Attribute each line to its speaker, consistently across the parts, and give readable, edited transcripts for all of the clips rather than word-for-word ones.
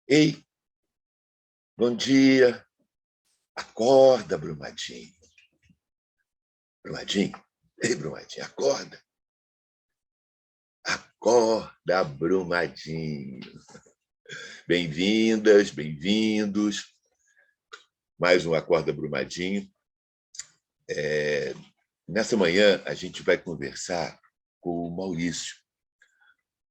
Speaker 1: Ei, bom dia. Acorda, Brumadinho. Brumadinho? Ei, Brumadinho, acorda. Acorda, Brumadinho. Bem-vindas, bem-vindos. Mais um Acorda, Brumadinho. Nessa manhã, a gente vai conversar com o Maurício.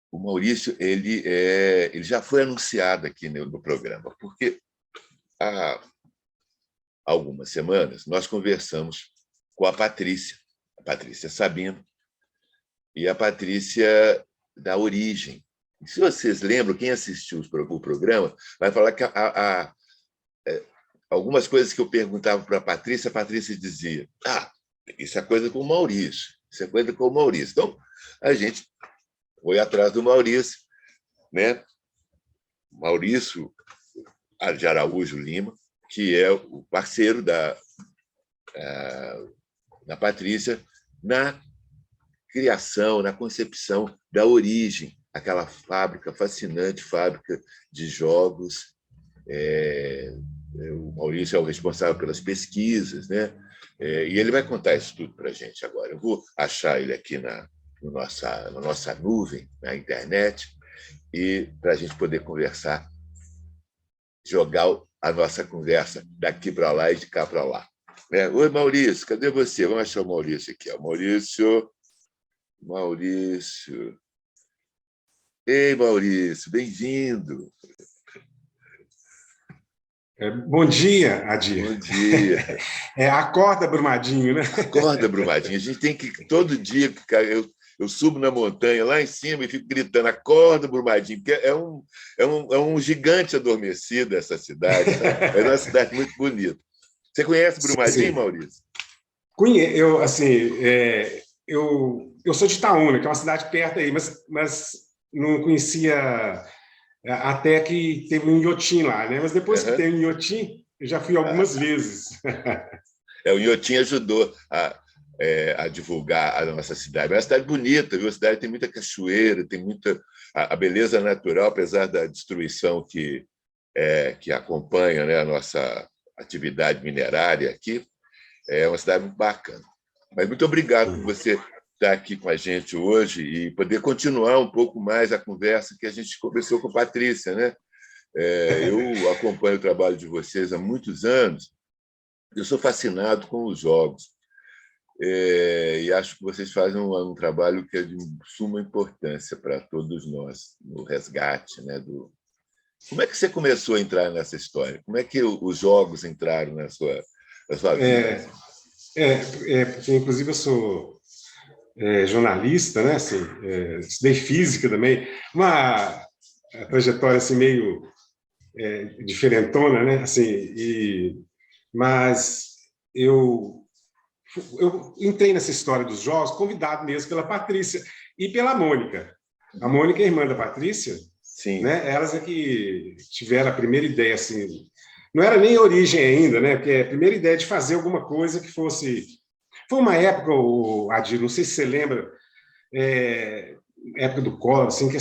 Speaker 1: O Maurício ele já foi anunciado aqui no programa, porque há algumas semanas nós conversamos com a Patrícia Sabino e a Patrícia da Origem. E se vocês lembram, quem assistiu o programa vai falar que algumas coisas que eu perguntava para a Patrícia dizia: isso é coisa com o Maurício, isso é coisa com o Maurício. Então, a gente foi atrás do Maurício, né? Maurício de Araújo Lima, que é o parceiro da Patrícia na criação, na concepção da Origem, aquela fascinante fábrica de jogos. O Maurício é o responsável pelas pesquisas, né? E ele vai contar isso tudo para a gente agora. Eu vou achar ele aqui na nossa nuvem, na internet, e para a gente poder conversar, jogar a nossa conversa daqui para lá e de cá para lá. Oi, Maurício, cadê você? Vamos achar o Maurício aqui. Maurício. Ei, Maurício, bem-vindo.
Speaker 2: Bom dia, Adir.
Speaker 1: Bom dia.
Speaker 2: Acorda, Brumadinho, né?
Speaker 1: Acorda, Brumadinho. A gente tem que, todo dia, eu subo na montanha, lá em cima, e fico gritando: acorda, Brumadinho, porque é um gigante adormecido essa cidade. Sabe? É uma cidade muito bonita. Você conhece Brumadinho, sim, Maurício?
Speaker 2: Eu sou de Itaúna, que é uma cidade perto aí, mas não conhecia até que teve um Inhotim lá, né? Mas depois que tem um Inhotim, eu já fui algumas vezes.
Speaker 1: O Inhotim ajudou a divulgar a nossa cidade. É uma cidade bonita, viu? A cidade tem muita cachoeira, tem muita a beleza natural, apesar da destruição que acompanha, né, a nossa atividade minerária aqui. É uma cidade muito bacana. Mas muito obrigado por você estar aqui com a gente hoje e poder continuar um pouco mais a conversa que a gente conversou com a Patrícia, né? Eu acompanho o trabalho de vocês há muitos anos. Eu sou fascinado com os jogos. E acho que vocês fazem um trabalho que é de suma importância para todos nós, no resgate, né, Como é que você começou a entrar nessa história? Como é que os jogos entraram na sua vida?
Speaker 2: Porque, inclusive, eu sou jornalista, né? Assim, estudei física também, uma trajetória assim, meio diferentona, né? Assim, mas eu entrei nessa história dos jogos convidado mesmo pela Patrícia e pela Mônica. A Mônica é irmã da Patrícia.
Speaker 1: Sim.
Speaker 2: Né? Elas é que tiveram a primeira ideia, assim, não era nem Origem ainda, né? Porque a primeira ideia de fazer alguma coisa que fosse... Foi uma época, Adir, não sei se você lembra, época do Collor, assim, que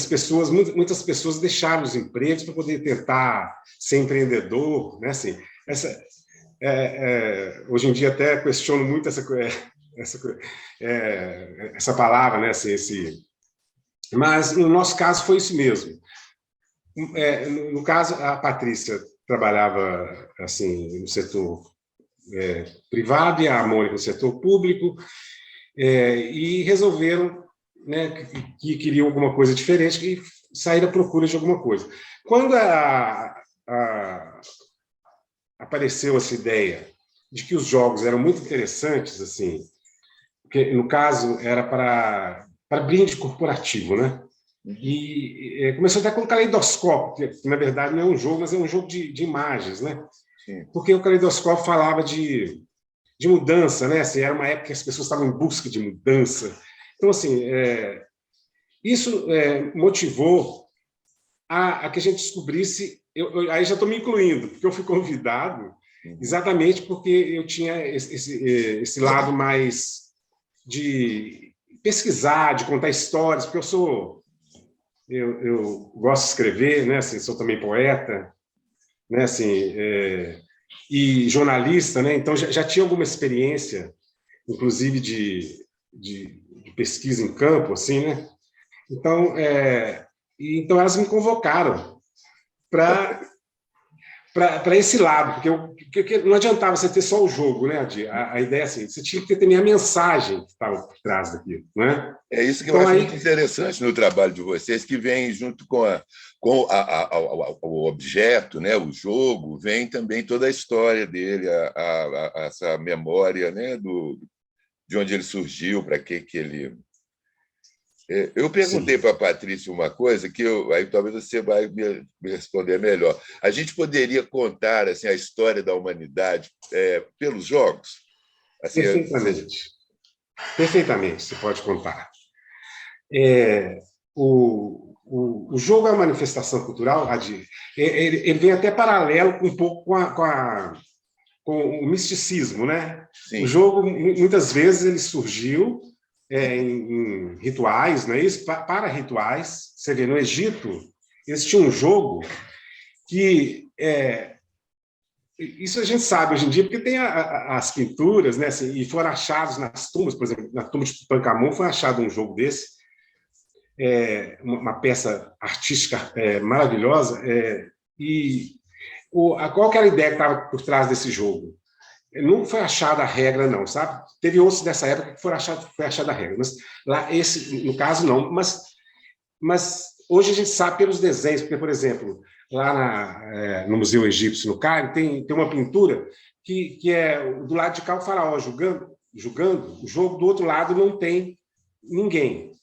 Speaker 2: muitas pessoas deixaram os empregos para poder tentar ser empreendedor, né? Assim, hoje em dia até questiono muito essa palavra, né? Assim, mas no nosso caso foi isso mesmo. No caso, a Patrícia trabalhava assim no setor privado e a Mônica no setor público, e resolveram, né, que queriam alguma coisa diferente, que saíram à procura de alguma coisa. Quando apareceu essa ideia de que os jogos eram muito interessantes, assim, porque no caso era para brinde corporativo, né? E começou até com um caleidoscópio, que na verdade não é um jogo, mas é um jogo de imagens, né?
Speaker 1: Sim.
Speaker 2: Porque o caleidoscópio falava de mudança, né? Assim, era uma época que as pessoas estavam em busca de mudança. Então, assim, isso motivou a que a gente descobrisse... aí já estou me incluindo, porque eu fui convidado exatamente porque eu tinha esse lado mais de pesquisar, de contar histórias, porque eu sou eu gosto de escrever, né? Assim, sou também poeta, né? Assim, e jornalista, né? Então já tinha alguma experiência, inclusive de pesquisa em campo, assim, né? Então, então elas me convocaram para esse lado, porque não adiantava você ter só o jogo, né, Adi? A ideia é assim, você tinha que ter também a mensagem que estava por trás daquilo, né?
Speaker 1: É isso que eu
Speaker 2: Então
Speaker 1: acho
Speaker 2: aí,
Speaker 1: muito interessante no trabalho de vocês, que vem junto o objeto, né, o jogo, vem também toda a história dele, essa memória, né, de onde ele surgiu, para que ele. Eu perguntei
Speaker 2: sim,
Speaker 1: para a Patrícia uma coisa que aí talvez você vai me responder melhor. A gente poderia contar assim, a história da humanidade pelos jogos? Assim,
Speaker 2: perfeitamente, perfeitamente, você pode contar. É, o jogo é uma manifestação cultural, Adi, ele vem até paralelo um pouco com o misticismo, né? O
Speaker 1: sim.
Speaker 2: jogo, muitas vezes, ele surgiu em rituais, não é isso? Para rituais. Você vê, no Egito, eles tinham um jogo que... isso a gente sabe hoje em dia, porque tem as pinturas, né? Assim, e foram achados nas tumbas, por exemplo, na tumba de Tutankhamon foi achado um jogo desse, uma peça artística maravilhosa, e qual que era a ideia que estava por trás desse jogo? Não foi achada a regra, não, sabe? Teve outros dessa época que foi achada a regra, mas lá, no caso, não. Mas hoje a gente sabe pelos desenhos, porque, por exemplo, lá no Museu Egípcio, no Cairo, tem uma pintura que é do lado de cá o faraó julgando, o jogo do outro lado não tem ninguém.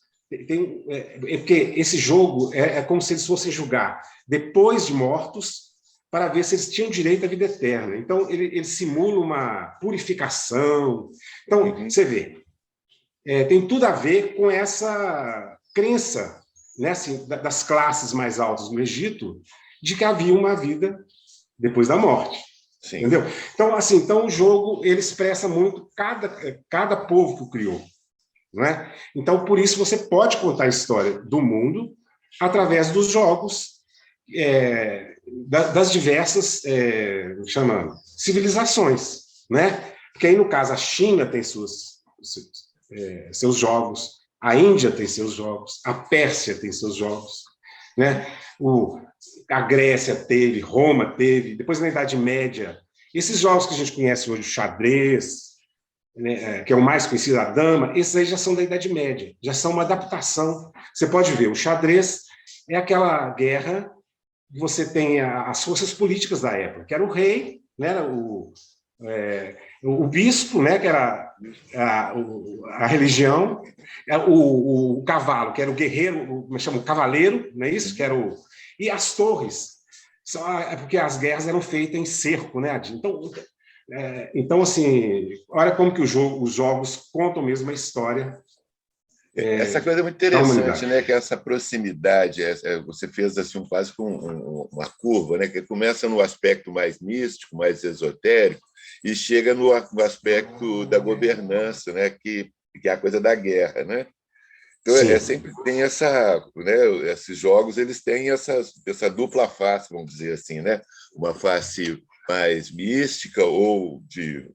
Speaker 2: Porque esse jogo é como se eles fossem julgar depois de mortos, para ver se eles tinham direito à vida eterna. Então, ele simula uma purificação. Então,
Speaker 1: Uhum.
Speaker 2: você vê, tem tudo a ver com essa crença, né, assim, das classes mais altas no Egito, de que havia uma vida depois da morte.
Speaker 1: Sim.
Speaker 2: Entendeu? Então, assim, então o jogo ele expressa muito cada povo que o criou. Não é? Então, por isso, você pode contar a história do mundo através dos jogos, das diversas civilizações, né? Porque aí, no caso, a China tem seus jogos, a Índia tem seus jogos, a Pérsia tem seus jogos, né? A Grécia teve, Roma teve, depois na Idade Média, esses jogos que a gente conhece hoje, o xadrez, né, que é o mais conhecido, a dama, esses aí já são da Idade Média, já são uma adaptação. Você pode ver, o xadrez é aquela guerra que você tem as forças políticas da época, que era o rei, né, era o bispo, né, que era a religião, o cavalo, que era o guerreiro, como chama, o cavaleiro, não é isso? Que era e as torres, porque as guerras eram feitas em cerco, né, Adi? Então, assim, olha como que os jogos contam mesmo a história
Speaker 1: Essa coisa é muito
Speaker 2: da
Speaker 1: interessante,
Speaker 2: humanidade.
Speaker 1: né? Que essa proximidade, você fez assim quase com uma curva, né? Que começa no aspecto mais místico, mais esotérico, e chega no aspecto da governança, né? Que é a coisa da guerra, né? Então
Speaker 2: Sim,
Speaker 1: sempre tem né? Esses jogos eles têm essa dupla face, vamos dizer assim, né? Uma face mais mística ou de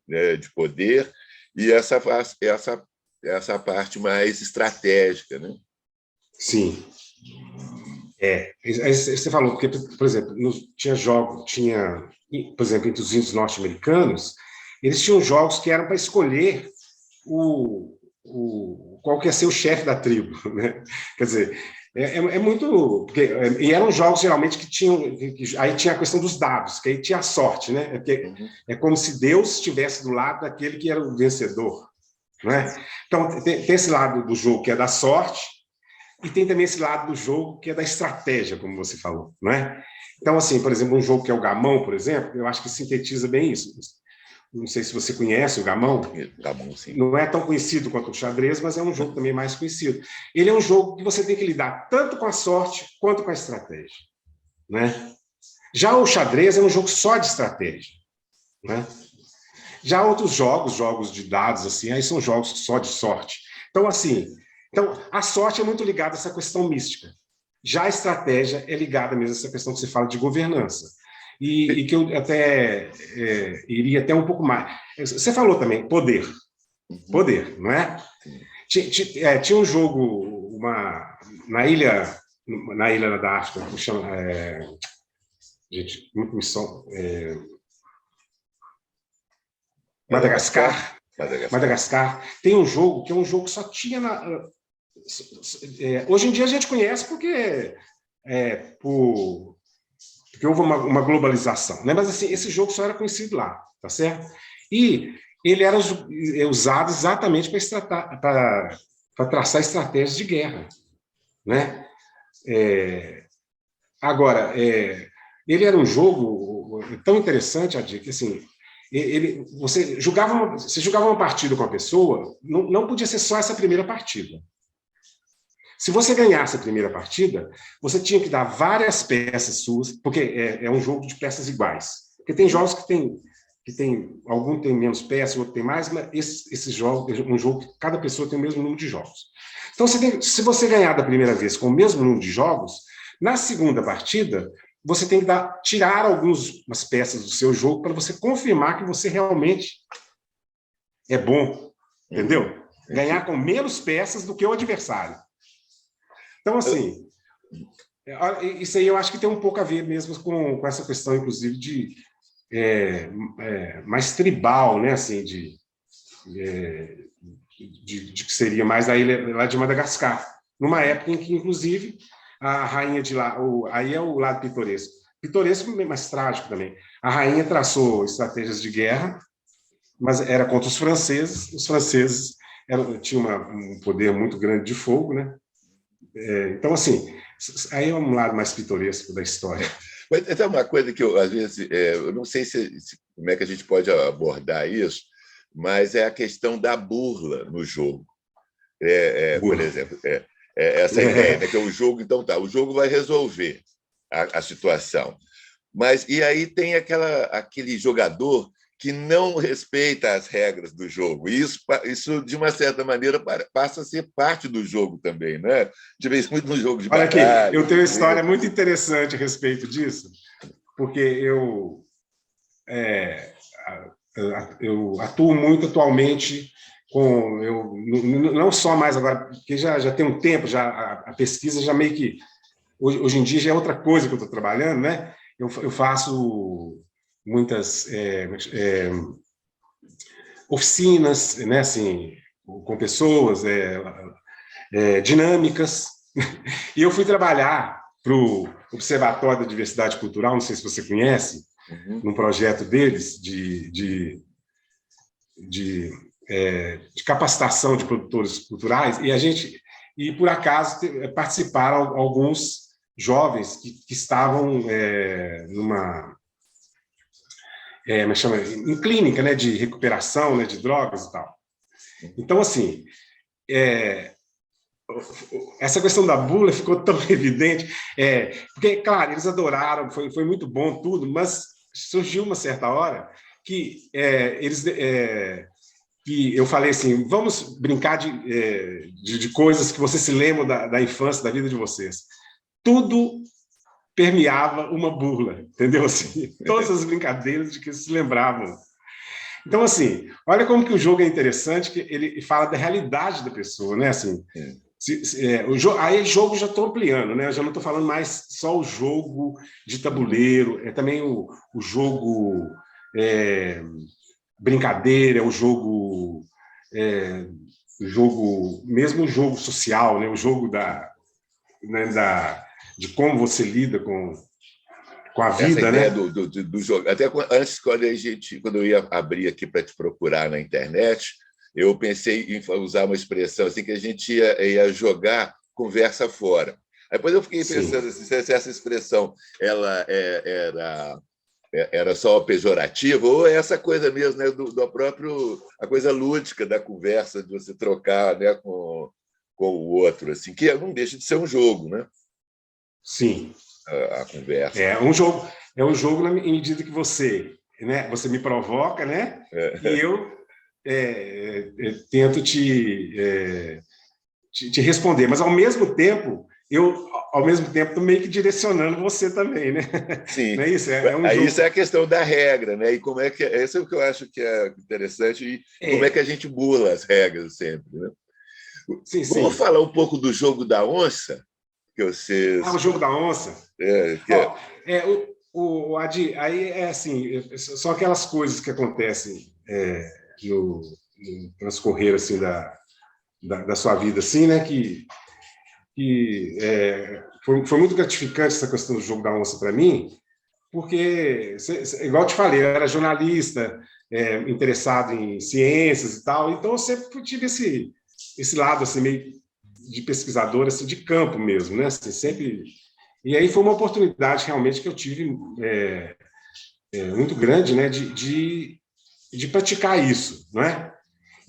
Speaker 1: poder e essa parte mais estratégica, né?
Speaker 2: sim. Você falou, porque, por exemplo, por exemplo, entre os índios norte-americanos, eles tinham jogos que eram para escolher qual que ia ser o chefe da tribo, né? Quer dizer, muito... e eram jogos, geralmente, que tinham... aí tinha a questão dos dados, que aí tinha a sorte, né?
Speaker 1: Uhum.
Speaker 2: É como se Deus estivesse do lado daquele que era o vencedor, não é? Então, tem esse lado do jogo que é da sorte, e tem também esse lado do jogo que é da estratégia, como você falou, não é? Então, assim, por exemplo, um jogo que é o gamão, por exemplo, eu acho que sintetiza bem isso. Não sei se você conhece o gamão,
Speaker 1: Tá bom, sim.
Speaker 2: não é tão conhecido quanto o xadrez, mas é um jogo também mais conhecido. Ele é um jogo que você tem que lidar tanto com a sorte quanto com a estratégia, né? Já o xadrez é um jogo só de estratégia, né? Já outros jogos de dados, assim, aí são jogos só de sorte. Então, assim, a sorte é muito ligada a essa questão mística. Já a estratégia é ligada mesmo a essa questão que você fala de governança. E que eu até iria até um pouco mais. Você falou também, poder. Poder, não é? Tinha um jogo na ilha da África, que chama... gente, Madagascar. Tem um jogo que é um jogo que só tinha hoje em dia a gente conhece porque houve uma globalização, né? Mas assim, esse jogo só era conhecido lá, tá certo? E ele era usado exatamente para traçar estratégias de guerra, né? Agora, ele era um jogo tão interessante, Adi, que assim, você jogava uma partida com a pessoa, não podia ser só essa primeira partida. Se você ganhasse a primeira partida, você tinha que dar várias peças suas, porque é um jogo de peças iguais. Porque tem jogos algum tem menos peças, outro tem mais, mas esse jogo é um jogo que cada pessoa tem o mesmo número de jogos. Então, se você ganhar da primeira vez com o mesmo número de jogos, na segunda partida, você tem que tirar algumas peças do seu jogo para você confirmar que você realmente é bom, entendeu? Ganhar com menos peças do que o adversário. Então, assim, isso aí eu acho que tem um pouco a ver mesmo com essa questão, inclusive, de mais tribal, né? Assim, de que seria mais a ilha lá de Madagascar, numa época em que, inclusive, a rainha de lá, aí é o lado pitoresco, mas trágico também. A rainha traçou estratégias de guerra, mas era contra os franceses. Os franceses tinham um poder muito grande de fogo, né? Então, assim, aí é um lado mais pitoresco da história.
Speaker 1: Mas é uma coisa que eu, às vezes, eu não sei como é que a gente pode abordar isso, mas é a questão da burla no jogo. Por exemplo, essa ideia, né, que o jogo, então tá, o jogo vai resolver a situação. E aí tem aquele jogador que não respeita as regras do jogo. E isso, de uma certa maneira, passa a ser parte do jogo também, né? A gente vê isso muito no jogo de
Speaker 2: baralho. Olha aqui, eu tenho uma história muito
Speaker 1: muito
Speaker 2: interessante a respeito disso, porque eu atuo muito atualmente não só mais agora, porque já tem um tempo, a pesquisa já meio que... Hoje em dia já é outra coisa que eu estou trabalhando, né? Eu faço muitas oficinas, né, assim, com pessoas dinâmicas. E eu fui trabalhar para o Observatório da Diversidade Cultural, não sei se você conhece, num projeto deles de capacitação de produtores culturais, e por acaso participaram alguns jovens que estavam em clínica, né, de recuperação, né, de drogas e tal. Então, assim, essa questão da bula ficou tão evidente, porque, claro, eles adoraram, foi muito bom tudo, mas surgiu uma certa hora que que eu falei assim, vamos brincar de coisas que vocês se lembram da infância, da vida de vocês. Tudo permeava uma burla, entendeu? Assim, todas as brincadeiras de que se lembravam. Então, assim, olha como que o jogo é interessante, que ele fala da realidade da pessoa, né? Assim, aí o jogo já estou ampliando, né? Eu já não estou falando mais só o jogo de tabuleiro, é também o jogo brincadeira, o jogo mesmo o jogo social, né? O jogo de como você lida com a vida,
Speaker 1: essa ideia,
Speaker 2: né?
Speaker 1: do jogo. Até antes, quando eu ia abrir aqui para te procurar na internet, eu pensei em usar uma expressão assim, que a gente ia jogar conversa fora. Aí depois eu fiquei pensando assim, se essa expressão ela era só pejorativa, ou essa coisa mesmo, né, do próprio, a coisa lúdica da conversa, de você trocar, né, com o outro, assim, que não deixa de ser um jogo, né?
Speaker 2: Sim.
Speaker 1: A conversa.
Speaker 2: É um jogo na medida que você me provoca, né? E eu tento te responder, mas ao mesmo tempo eu, ao mesmo tempo, estou meio que direcionando você também, né?
Speaker 1: Sim.
Speaker 2: Não é isso?
Speaker 1: Isso é a questão da regra, né? E como é que esse é o que eu acho que é interessante e como é que a gente burla as regras sempre, né?
Speaker 2: Sim,
Speaker 1: Vamos
Speaker 2: sim.
Speaker 1: falar um pouco do jogo da onça, que vocês.
Speaker 2: O jogo da onça.
Speaker 1: Que é...
Speaker 2: Adi, aí é assim, são aquelas coisas que acontecem no transcorrer assim da sua vida, assim, né? Foi muito gratificante essa questão do jogo da onça para mim, porque, igual eu te falei, eu era jornalista, interessado em ciências e tal, então eu sempre tive esse lado assim meio de pesquisador, assim, de campo mesmo, né? Assim, sempre. E aí foi uma oportunidade realmente que eu tive muito grande, né, de praticar isso, não é?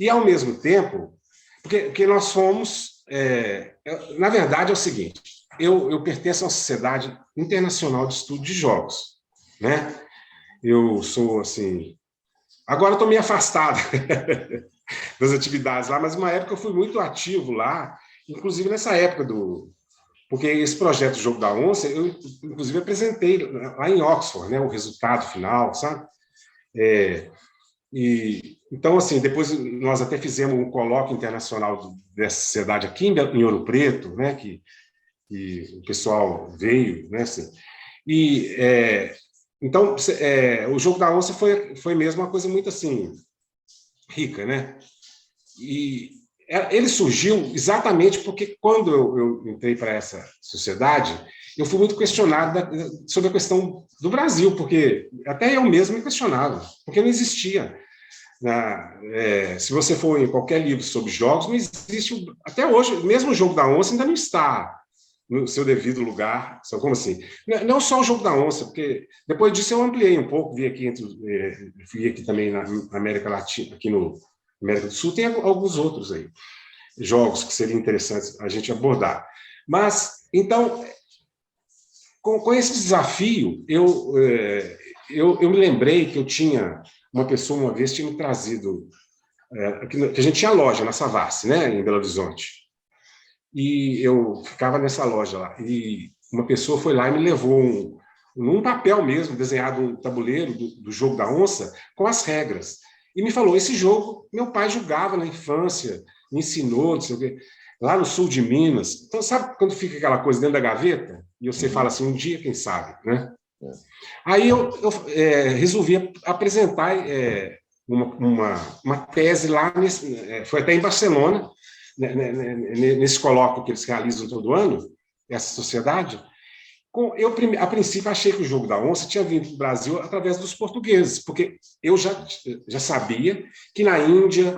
Speaker 2: E ao mesmo tempo, porque nós fomos, na verdade é o seguinte, eu pertenço a uma sociedade internacional de estudo de jogos, né? Eu sou assim, agora estou meio afastado das atividades lá, mas uma época eu fui muito ativo lá, inclusive nessa época porque esse projeto do Jogo da Onça, eu, inclusive, apresentei lá em Oxford, né, o resultado final, sabe? Então, assim, depois nós até fizemos um colóquio internacional dessa sociedade aqui em Ouro Preto, né, que o pessoal veio, né, assim, então, o Jogo da Onça foi mesmo uma coisa muito, assim, rica, né? E ele surgiu exatamente porque, quando eu entrei para essa sociedade, eu fui muito questionado sobre a questão do Brasil, porque até eu mesmo me questionava, porque não existia. Se você for em qualquer livro sobre jogos, não existe. Até hoje, mesmo o Jogo da Onça ainda não está no seu devido lugar. Como assim? Não só o Jogo da Onça, porque depois disso eu ampliei um pouco, fui aqui também na América Latina, aqui no América do Sul, tem alguns outros aí, jogos que seriam interessantes a gente abordar. Mas, então, com esse desafio, eu me lembrei que eu tinha uma pessoa, uma vez, tinha me trazido, que a gente tinha loja na Savassi, né, em Belo Horizonte. E eu ficava nessa loja lá. E uma pessoa foi lá e me levou num papel mesmo, desenhado um tabuleiro do Jogo da Onça, com as regras. E me falou, esse jogo meu pai jogava na infância, me ensinou, não sei o quê, lá no sul de Minas. Então, sabe quando fica aquela coisa dentro da gaveta? E você fala assim, um dia, quem sabe, né? Aí eu resolvi apresentar uma tese lá, foi até em Barcelona, nesse colóquio que eles realizam todo ano, essa sociedade. Eu, a princípio, achei que o Jogo da Onça tinha vindo para o Brasil através dos portugueses, porque eu já sabia que na Índia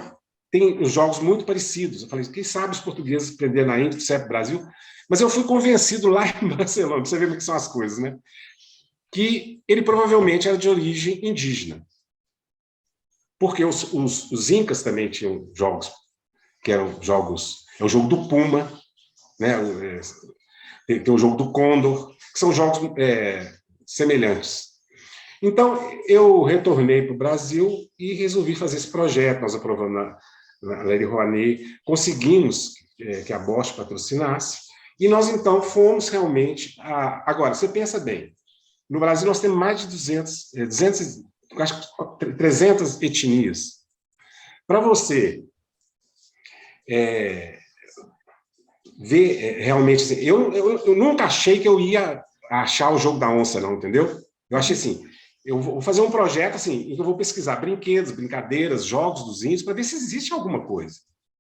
Speaker 2: tem jogos muito parecidos. Eu falei, quem sabe os portugueses aprenderam na Índia, serve para o Brasil? Mas eu fui convencido lá em Barcelona, você vê como que são as coisas, né? Que ele provavelmente era de origem indígena. Porque os incas também tinham jogos, que eram jogos... É o jogo do Puma, né? Tem o jogo do Condor, que são jogos semelhantes. Então, eu retornei para o Brasil e resolvi fazer esse projeto. Nós aprovamos na Lei Rouanet, conseguimos que a Bosch patrocinasse, e nós, então, fomos realmente... Agora, você pensa bem, no Brasil nós temos mais de 300 etnias. Para você ver realmente... Assim, eu nunca achei que eu ia achar o Jogo da Onça, não, entendeu? Eu achei assim, eu vou fazer um projeto assim, em que eu vou pesquisar brinquedos, brincadeiras, jogos dos índios, para ver se existe alguma coisa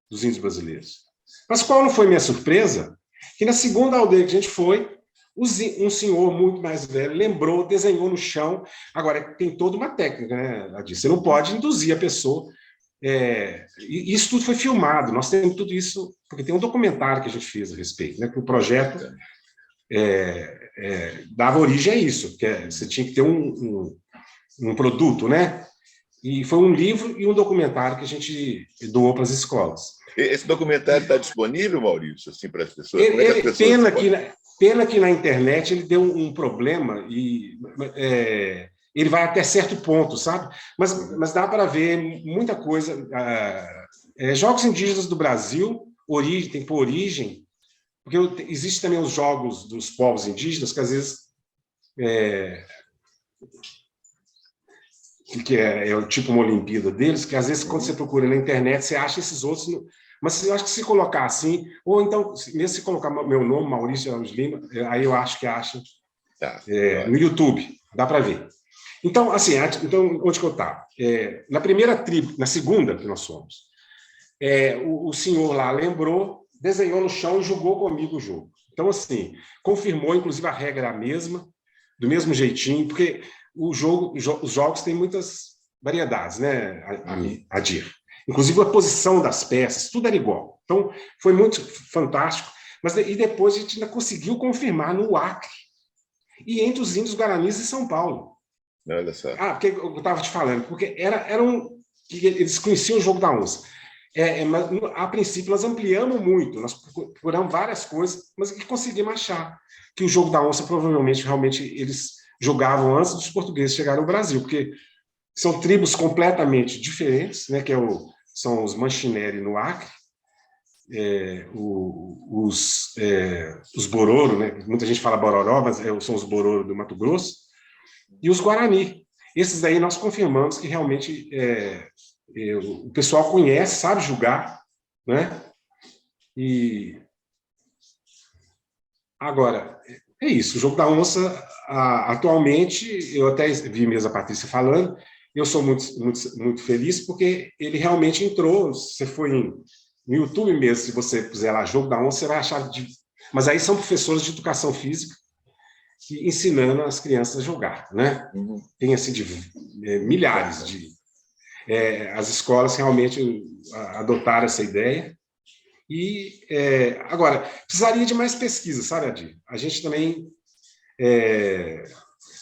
Speaker 2: dos índios brasileiros. Mas qual não foi minha surpresa? Que na segunda aldeia que a gente foi, um senhor muito mais velho lembrou, desenhou no chão. Agora, tem toda uma técnica, né? Você não pode induzir a pessoa. E isso tudo foi filmado. Nós temos tudo isso, porque tem um documentário que a gente fez a respeito, né? Que o projeto dava origem a isso, que você tinha que ter um produto, né? E foi um livro e um documentário que a gente doou para as escolas.
Speaker 1: Esse documentário está disponível, Maurício, assim, para as pessoas? Como é que as pessoas
Speaker 2: pena que na internet ele deu um problema e ele vai até certo ponto, sabe? Mas dá para ver muita coisa. Jogos indígenas do Brasil, tem por origem, porque existem também os jogos dos povos indígenas, que às vezes que é o tipo uma Olimpíada deles, que às vezes quando você procura na internet, você acha esses outros, mas eu acho que se colocar assim, ou então, mesmo se colocar meu nome, Maurício Ramos Lima, aí eu acho que acha no YouTube, dá para ver. Então, assim, onde que eu estava? Na primeira tribo, na segunda que nós fomos, o senhor lá lembrou, desenhou no chão e jogou comigo o jogo. Então, assim, confirmou, inclusive, a regra é a mesma, do mesmo jeitinho, porque os jogos têm muitas variedades, né, Adir? Inclusive a posição das peças, tudo era igual. Então, foi muito fantástico. E depois a gente ainda conseguiu confirmar no Acre e entre os índios guaranis de São Paulo.
Speaker 1: Olha só.
Speaker 2: Porque eu estava te falando, porque eles conheciam o jogo da onça. Mas, a princípio, nós ampliamos muito, nós procuramos várias coisas, mas que conseguimos achar que o jogo da onça, provavelmente, realmente, eles jogavam antes dos portugueses chegarem ao Brasil, porque são tribos completamente diferentes, né, são os Manchineri no Acre, os Bororo, né, muita gente fala Bororó, mas são os Bororo do Mato Grosso, e os Guarani. Esses daí nós confirmamos que realmente o pessoal conhece, sabe julgar, né? E agora, é isso, o jogo da onça, atualmente, eu até vi mesmo a Patrícia falando, eu sou muito, muito, muito feliz porque ele realmente entrou, você foi no YouTube mesmo, se você puser lá jogo da onça, você vai achar... Mas aí são professores de educação física ensinando as crianças a jogar, né? Tem, assim, milhares de... as escolas realmente adotaram essa ideia. E, agora, precisaria de mais pesquisa, sabe, Adir? A gente também...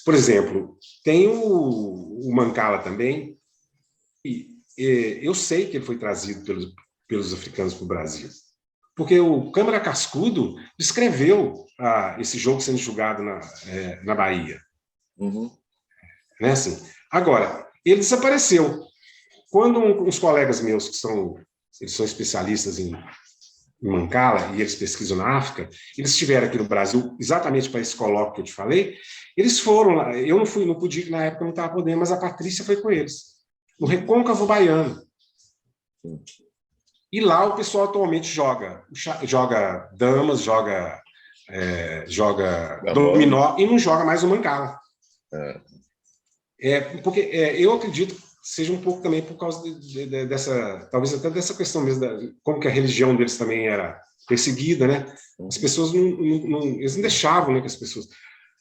Speaker 2: por exemplo, tem o Mancala também, e eu sei que ele foi trazido pelos africanos para o Brasil, porque o Câmara Cascudo descreveu esse jogo sendo jogado na Bahia. Né, assim? Agora, ele desapareceu. Quando uns colegas meus, eles são especialistas em Mancala, e eles pesquisam na África, eles estiveram aqui no Brasil exatamente para esse colóquio que eu te falei, eles foram lá, eu não pude ir, na época eu não estava podendo, mas a Patrícia foi com eles, no Recôncavo Baiano. E lá o pessoal atualmente joga damas, joga dominó, e não joga mais o Mancala. Porque eu acredito que seja um pouco também por causa dessa, talvez até dessa questão mesmo, como que a religião deles também era perseguida, né? As pessoas eles não deixavam, né, que as pessoas...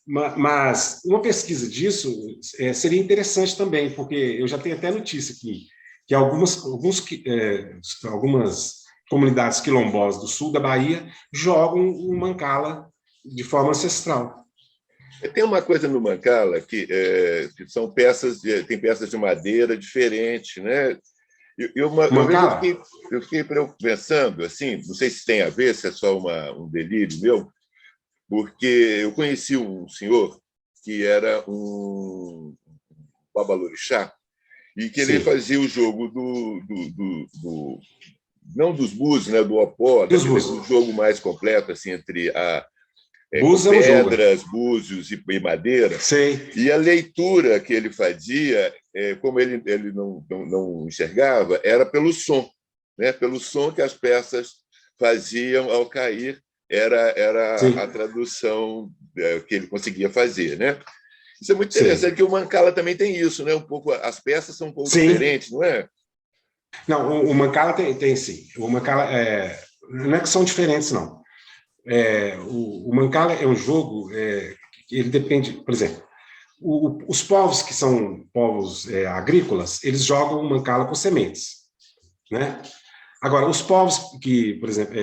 Speaker 2: Mas uma pesquisa disso seria interessante também, porque eu já tenho até notícia aqui, que algumas comunidades quilombolas do sul da Bahia jogam o Mancala de forma ancestral.
Speaker 1: Tem uma coisa no Mancala que são peças, tem peças de madeira diferentes, né? Uma vez eu fiquei pensando, assim, não sei se tem a ver, se é só um delírio meu, porque eu conheci um senhor que era um babalorixá, e que ele fazia o jogo não dos búzios, né, do opó, do jogo mais completo, assim, entre pedras, búzios e madeira.
Speaker 2: Sei.
Speaker 1: E a leitura que ele fazia, como ele não enxergava, era pelo som, né? Pelo som que as peças faziam ao cair, era a tradução que ele conseguia fazer, né? Isso é muito interessante, que o Mancala também tem isso, né? Um pouco, as peças são um pouco diferentes, não é?
Speaker 2: Não, o Mancala tem sim. O Mancala não é que são diferentes, não. O Mancala é um jogo que ele depende, por exemplo, os povos que são povos agrícolas, eles jogam o Mancala com sementes, né? Agora, os povos que, por exemplo,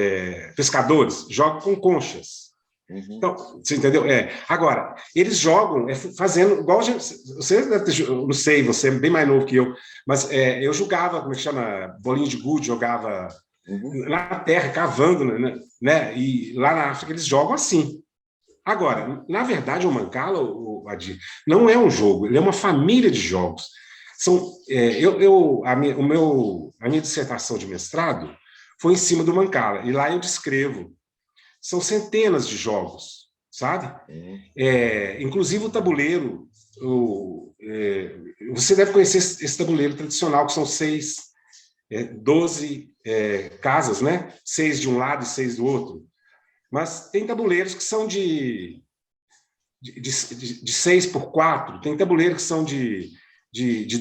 Speaker 2: pescadores, jogam com conchas. Então, você entendeu? Agora, eles jogam fazendo igual a gente, você deve ter, não sei, você é bem mais novo que eu, mas eu jogava, como é que chama, bolinho de gude, jogava na terra, cavando, né? E lá na África eles jogam assim. Agora, na verdade, o Mancala, Adir, não é um jogo, ele é uma família de jogos. A minha dissertação de mestrado foi em cima do Mancala, e lá eu descrevo são centenas de jogos, sabe? Inclusive o tabuleiro, você deve conhecer esse tabuleiro tradicional, que são 12 casas, né? 6 de um lado e 6 do outro. Mas tem tabuleiros que são de 6 por 4, tem tabuleiros que são de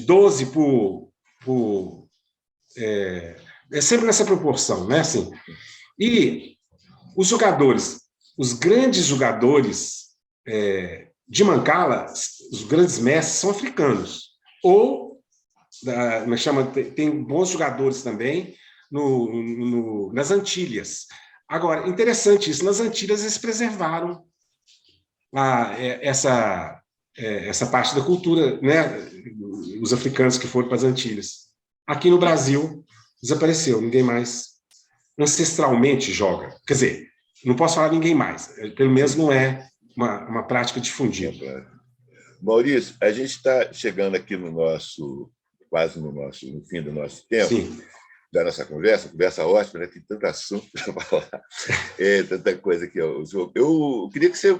Speaker 2: 12 por sempre nessa proporção, né? Assim, e os jogadores, os grandes jogadores de Mancala, os grandes mestres são africanos, ou tem bons jogadores também nas Antilhas. Agora, interessante isso, nas Antilhas eles preservaram essa parte da cultura, né? Os africanos que foram para as Antilhas. Aqui no Brasil, desapareceu, ninguém mais ancestralmente joga. Quer dizer, não posso falar ninguém mais, pelo menos não é uma prática difundida.
Speaker 1: Maurício, a gente está chegando aqui quase no fim do nosso tempo.
Speaker 2: Sim.
Speaker 1: Da nossa conversa ótima, né? Tem tanto assunto para falar, tanta coisa que é o jogo. Eu queria que você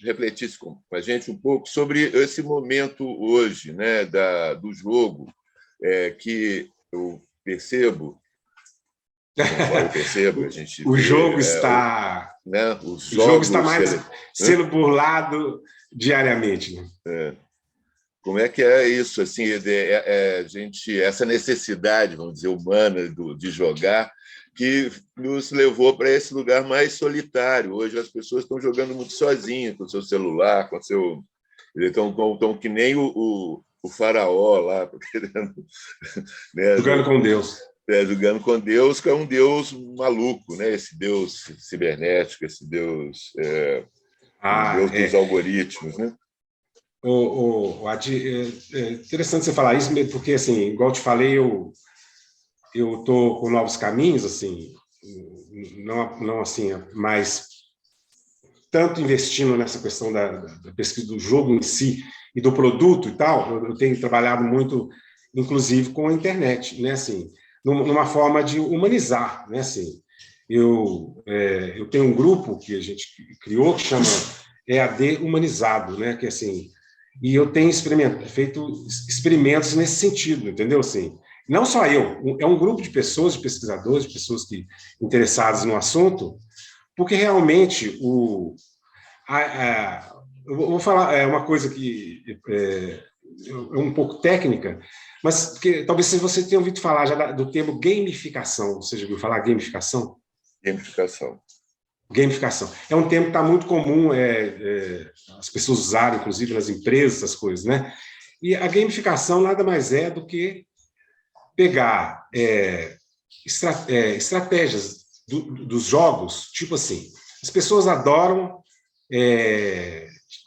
Speaker 1: refletisse com a gente um pouco sobre esse momento hoje, né, do jogo, que eu percebo, a gente
Speaker 2: o jogo está,
Speaker 1: né,
Speaker 2: o jogo está mais sendo burlado diariamente, né?
Speaker 1: Como é que é isso, assim, essa necessidade, vamos dizer, humana de jogar, que nos levou para esse lugar mais solitário. Hoje as pessoas estão jogando muito sozinhas, com o seu celular, com o seu... Estão que nem o faraó lá, né?
Speaker 2: Jogando com Deus.
Speaker 1: Jogando com Deus, que é um Deus maluco, né? Esse Deus cibernético, esse Deus, Deus dos algoritmos, né?
Speaker 2: É interessante você falar isso, porque, assim, igual eu te falei, eu estou com novos caminhos, assim, não assim, mas tanto investindo nessa questão da pesquisa do jogo em si e do produto e tal. Eu tenho trabalhado muito, inclusive, com a internet, né, assim, numa forma de humanizar, né, assim. Eu tenho um grupo que a gente criou que chama EAD Humanizado, né, que assim, e eu tenho feito experimentos nesse sentido, entendeu? Assim, não só eu, é um grupo de pessoas, de pesquisadores, de pessoas interessadas no assunto, porque realmente eu vou falar uma coisa que é um pouco técnica, mas que talvez você tenha ouvido falar já do termo gamificação. Você já ouviu falar gamificação? Gamificação. É um termo que está muito comum, as pessoas usarem, inclusive nas empresas, essas coisas, né? E a gamificação nada mais é do que pegar estratégias dos jogos, tipo assim, as pessoas adoram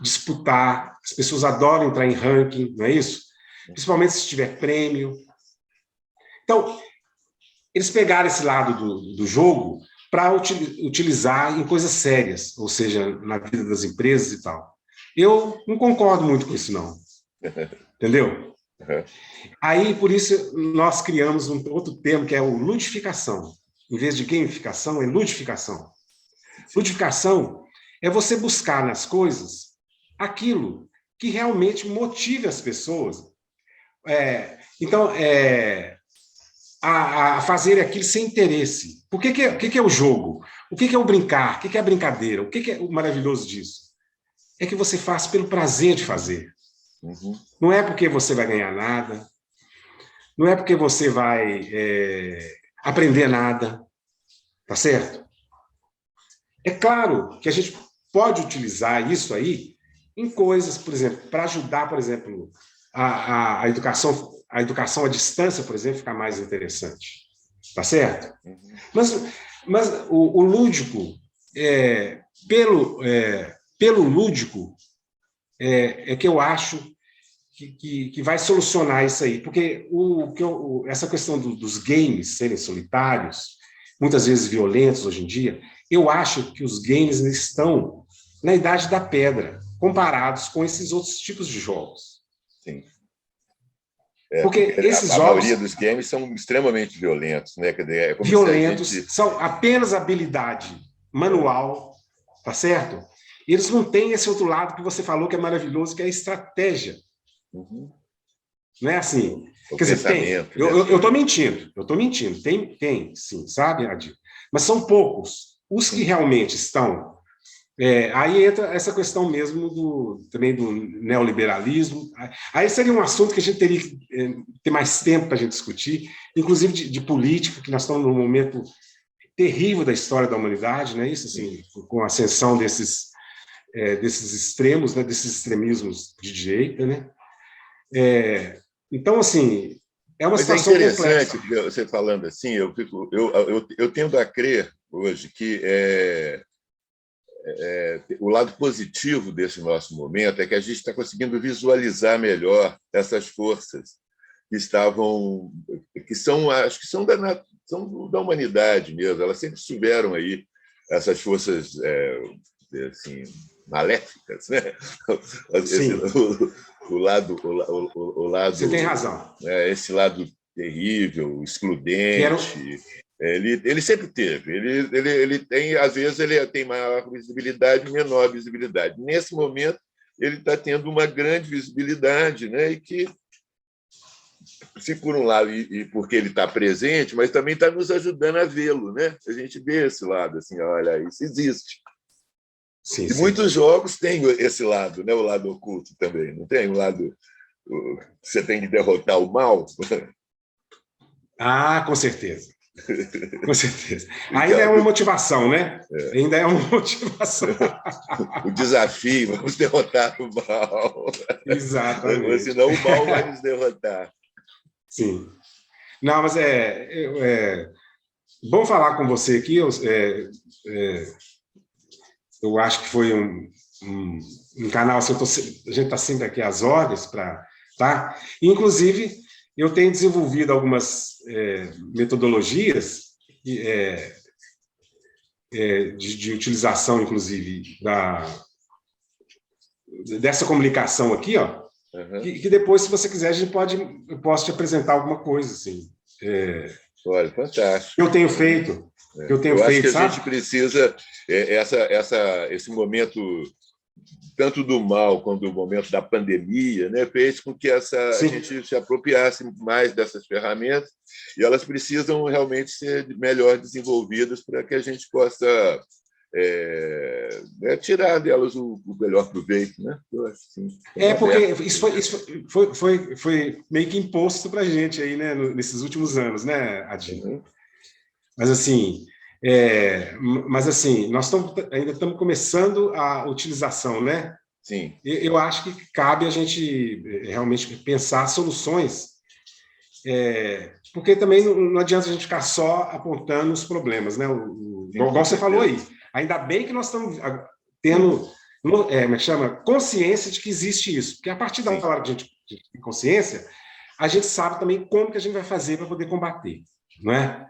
Speaker 2: disputar, as pessoas adoram entrar em ranking, não é isso? Principalmente se tiver prêmio. Então, eles pegaram esse lado do jogo para utilizar em coisas sérias, ou seja, na vida das empresas e tal. Eu não concordo muito com isso, não. Entendeu?
Speaker 1: Uhum.
Speaker 2: Aí, por isso, nós criamos um outro termo, que é o ludificação. Em vez de gamificação, é ludificação. Ludificação é você buscar nas coisas aquilo que realmente motive as pessoas. Então, a fazer aquilo sem interesse. O que é o jogo? O que é o brincar? O que é a brincadeira? O que é o maravilhoso disso? É que você faz pelo prazer de fazer.
Speaker 1: Uhum.
Speaker 2: Não é porque você vai ganhar nada, não é porque você vai aprender nada, tá certo? É claro que a gente pode utilizar isso aí em coisas, por exemplo, para ajudar, por exemplo, a educação à distância, por exemplo, ficar mais interessante. Tá certo?
Speaker 1: Uhum.
Speaker 2: Mas o lúdico, pelo lúdico, é que eu acho que vai solucionar isso aí. Porque essa questão dos games serem solitários, muitas vezes violentos hoje em dia, eu acho que os games estão na idade da pedra, comparados com esses outros tipos de jogos.
Speaker 1: Sim.
Speaker 2: Porque esses
Speaker 1: a
Speaker 2: jogos...
Speaker 1: maioria dos games são extremamente violentos, né?
Speaker 2: Violentos, são apenas habilidade. manual, tá certo? Eles não têm esse outro lado que você falou que é maravilhoso, que é a estratégia. Não é assim? Quer dizer, tem. Eu estou mentindo. Tem, sim, sabe, Adi? Mas são poucos. Os que realmente estão... aí entra essa questão mesmo também do neoliberalismo. Aí seria um assunto que a gente teria que ter mais tempo para a gente discutir, inclusive de política, que nós estamos num momento terrível da história da humanidade, não é isso? Assim, com a ascensão desses extremos, né, desses extremismos de direita, né? Então, assim, é uma situação
Speaker 1: interessante,
Speaker 2: complexa.
Speaker 1: Você falando assim, eu tendo a crer hoje que o lado positivo desse nosso momento é que a gente está conseguindo visualizar melhor essas forças que estavam, acho que são da humanidade mesmo, elas sempre estiveram aí, essas forças assim, maléficas, né?
Speaker 2: Sim.
Speaker 1: O lado,
Speaker 2: você tem razão.
Speaker 1: Esse lado terrível, excludente. Ele sempre teve. Ele tem, às vezes, ele tem maior visibilidade, menor visibilidade. Nesse momento, ele está tendo uma grande visibilidade, né? E que, se por um lado, e porque ele está presente, mas também está nos ajudando a vê-lo, né? A gente vê esse lado, assim, olha, isso existe.
Speaker 2: Sim,
Speaker 1: e muitos jogos têm esse lado, né? O lado oculto também, não tem? O lado você tem que derrotar o mal.
Speaker 2: Com certeza. Com certeza. Ainda é uma motivação, né? Ainda é uma motivação.
Speaker 1: O desafio, vamos derrotar o mal.
Speaker 2: Exatamente.
Speaker 1: Senão o mal vai nos derrotar.
Speaker 2: Sim. Não, mas bom falar com você aqui. Eu acho que foi um canal, assim, a gente está sempre aqui às ordens para... Tá? Inclusive, eu tenho desenvolvido algumas metodologias de utilização, inclusive, dessa comunicação aqui, ó, que depois, se você quiser, eu posso te apresentar alguma coisa, assim.
Speaker 1: Olha, fantástico.
Speaker 2: Eu tenho feito.
Speaker 1: Eu acho que a gente precisa esse momento, tanto do mal quanto do momento da pandemia, né, fez com que a gente se apropriasse mais dessas ferramentas, e elas precisam realmente ser melhor desenvolvidas para que a gente possa tirar delas o melhor proveito, né? Eu acho, sim,
Speaker 2: porque isso foi meio que imposto para a gente aí, né, nesses últimos anos, né, Adi? Mas assim, nós ainda estamos começando a utilização, né?
Speaker 1: Sim.
Speaker 2: Eu acho que cabe a gente realmente pensar soluções, porque também não adianta a gente ficar só apontando os problemas, né? Igual você falou aí. Ainda bem que nós estamos tendo consciência de que existe isso, porque a partir da hora que a gente tem consciência, a gente sabe também como que a gente vai fazer para poder combater, não é?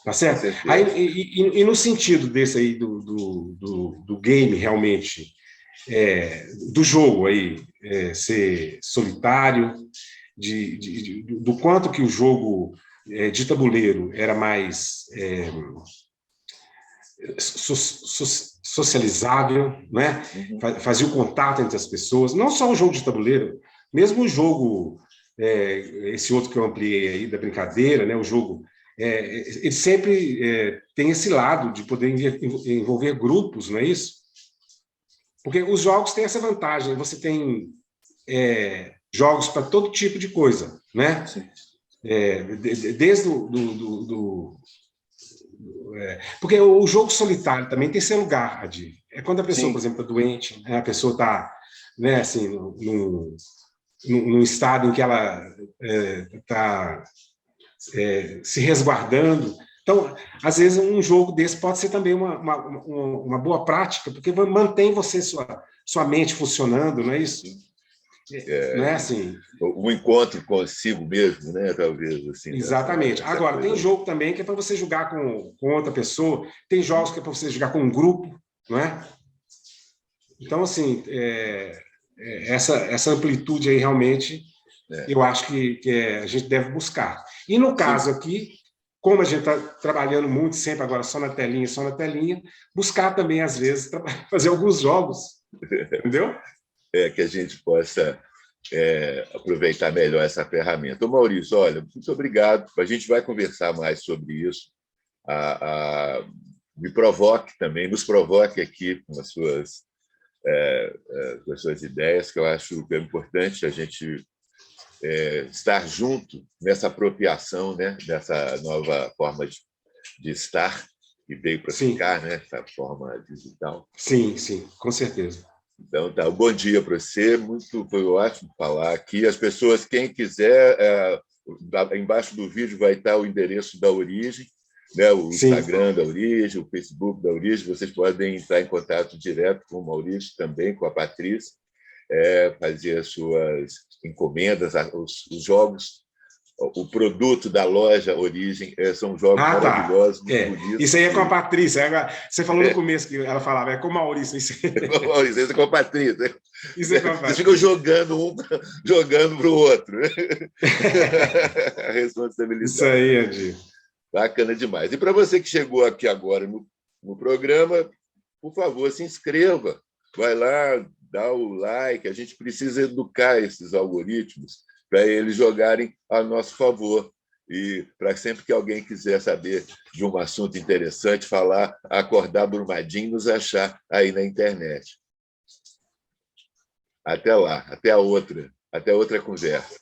Speaker 2: Tá certo? Aí, e no sentido desse aí do game realmente, do jogo aí ser solitário, do quanto que o jogo de tabuleiro era mais socializável, né? Fazia o contato entre as pessoas, não só o jogo de tabuleiro, mesmo o jogo, esse outro que eu ampliei aí da brincadeira, né? O jogo, ele sempre tem esse lado de poder envolver grupos, não é isso? Porque os jogos têm essa vantagem, você tem jogos para todo tipo de coisa, né? Desde porque o jogo solitário também tem seu lugar, Adi. É quando a pessoa, por exemplo, está doente, né? A pessoa está, né, assim, num estado em que ela está se resguardando. Então, às vezes, um jogo desse pode ser também uma boa prática, porque mantém você, sua mente funcionando, não é isso? Não é assim?
Speaker 1: O encontro consigo mesmo, né? Talvez assim.
Speaker 2: Exatamente. Agora, tem jogo também que é para você jogar com outra pessoa, tem jogos que é para você jogar com um grupo, não é? Então, assim, essa amplitude aí realmente, eu acho que a gente deve buscar. E no caso aqui, como a gente está trabalhando muito sempre agora só na telinha, buscar também, às vezes, fazer alguns jogos, entendeu?
Speaker 1: Que a gente possa aproveitar melhor essa ferramenta. Ô, Maurício, olha, muito obrigado. A gente vai conversar mais sobre isso. Me provoque também, nos provoque aqui com as suas ideias, que eu acho que é importante a gente estar junto nessa apropriação, né, dessa nova forma de estar, que veio para ficar, né, essa forma digital.
Speaker 2: Sim, sim, com certeza.
Speaker 1: Então, tá. Bom dia para você. Foi ótimo falar aqui. As pessoas, quem quiser, embaixo do vídeo vai estar o endereço da Origem, né, o Instagram da Origem, o Facebook da Origem. Vocês podem entrar em contato direto com o Maurício, também com a Patrícia, fazer as suas encomendas, os jogos. O produto da loja Origem são jogos maravilhosos, muito bonitos.
Speaker 2: Isso aí é com a Patrícia. Você falou no começo que ela falava, é com o Maurício. Isso
Speaker 1: é com a Patrícia.
Speaker 2: Isso é com a Patrícia.
Speaker 1: Vocês ficam jogando para o outro. A responsabilidade.
Speaker 2: Isso aí, Adi.
Speaker 1: Bacana demais. E para você que chegou aqui agora no programa, por favor, se inscreva. Vai lá, dá o like. A gente precisa educar esses algoritmos para eles jogarem a nosso favor. E para sempre que alguém quiser saber de um assunto interessante, falar, acordar Brumadinho, nos achar aí na internet. Até lá, até outra conversa.